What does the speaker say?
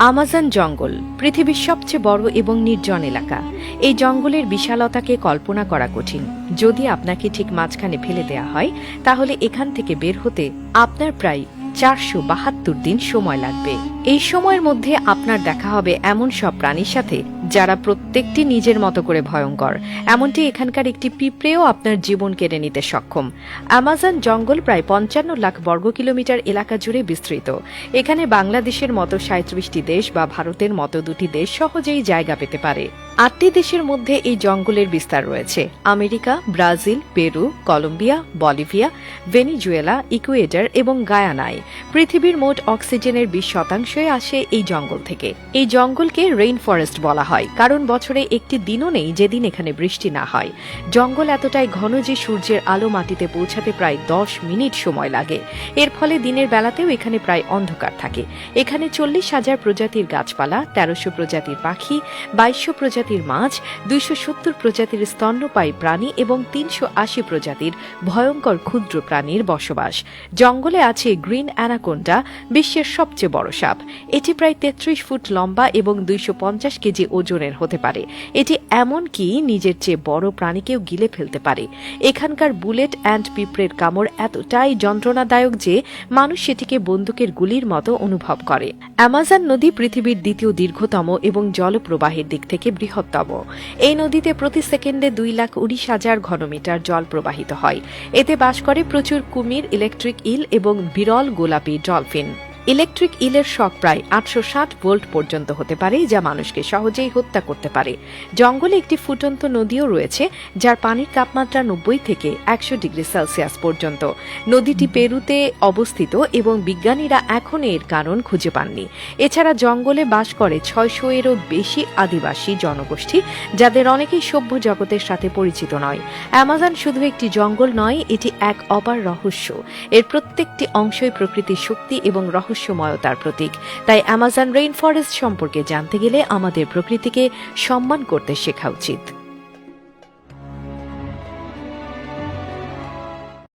Amazon জঙ্গল পৃথিবীর সবচেয়ে বড় এবং নির্জন এলাকা। এই জঙ্গলের বিশালতাকে কল্পনা করা কঠিন। যদি আপনাকে ঠিক মাঝখানে ফেলে দেয়া হয়, তাহলে এখান থেকে বের হতে আপনার প্রায় 472 দিন সময় লাগবে। এই সময়ের মধ্যে আপনার দেখা হবে এমন সব প্রাণীর সাথে যারা প্রত্যেকটি নিজের মতো করে ভয়ঙ্কর। এমনটি এখানকার একটি পিঁপড়েও আপনার জীবন কেড়ে নিতে সক্ষম। আমাজন জঙ্গল প্রায় 55 লাখ বর্গ কিলোমিটার এলাকা জুড়ে বিস্তৃত। এখানে বাংলাদেশের মতো 37টি দেশ বা ভারতের মতো 2টি দেশ সহজেই জায়গা পেতে পারে। 8টি দেশের মধ্যে এই জঙ্গলের বিস্তার রয়েছে: America, Brazil, Peru, Colombia, Bolivia, Venezuela, Ecuador এবং গায়ানায়। পৃথিবীর মোট অক্সিজেনের 20% আসে এই জঙ্গল থেকে। এই জঙ্গলকে রেইন ফরেস্ট বলা হয় কারণ বছরে একটি দিনও নেই যেদিন এখানে বৃষ্টি না হয়। জঙ্গল এতটাই ঘন যে সূর্যের আলো মাটিতে পৌঁছাতে প্রায় 10 মিনিট সময় লাগে। এর ফলে দিনের বেলাতেও এখানে প্রায় অন্ধকার থাকে। এখানে 40,000 প্রজাতির গাছপালা, 1300 প্রজাতির পাখি, 2200 প্রজাতির মাছ, 270 প্রজাতির স্তন্যপায়ী প্রাণী এবং 380 প্রজাতির ভয়ঙ্কর ক্ষুদ্র প্রাণীর বসবাস। জঙ্গলে আছে গ্রিন অ্যানাকোন্ডা, বিশ্বের সবচেয়ে বড় সাপ। এটি প্রায় 33 ফুট লম্বা এবং 250 কেজি ওজনের হতে পারে। এটি এমনকি নিজের চেয়ে বড় প্রাণীকেও গিলে ফেলতে পারে। এখানকার বুলেট অ্যান্ড পিঁপড়ের কামড় এতটাই যন্ত্রণাদায়ক যে মানুষ সেটিকে বন্দুকের গুলির মতো অনুভব করে। অ্যামাজন নদী পৃথিবীর দ্বিতীয় দীর্ঘতম এবং জলপ্রবাহের দিক থেকে বৃহত্তম। এই নদীতে প্রতি সেকেন্ডে 2,19,000 ঘনমিটার জল প্রবাহিত হয়। এতে বাস করে প্রচুর কুমির, ইলেকট্রিক ইল এবং বিরল গোলাপি ডলফিন। ইলেকট্রিক ইলের শক প্রায় 860 ভোল্ট পর্যন্ত হতে পারে, যা মানুষকে সহজেই হত্যা করতে পারে। জঙ্গলে একটি ফুটন্ত নদীও রয়েছে যার পানির তাপমাত্রা 90 থেকে 100 ডিগ্রি সেলসিয়াস পর্যন্ত। নদীটি পেরুতে অবস্থিত এবং বিজ্ঞানীরা এখন এর কারণ খুঁজে পাননি। এছাড়া জঙ্গলে বাস করে 600-এরও বেশি আদিবাসী জনগোষ্ঠী, যাদের অনেকেই সভ্য জগতের সাথে পরিচিত নয়। অ্যামাজন শুধু একটি জঙ্গল নয়, এটি এক অপার রহস্য। এর প্রত্যেকটি অংশই প্রকৃতির শক্তি এবং রহস্যময়তার প্রতীক। তাই অ্যামাজন রেইন ফরেস্ট সম্পর্কে জানতে গেলে আমাদের প্রকৃতিকে সম্মান করতে শেখা উচিত।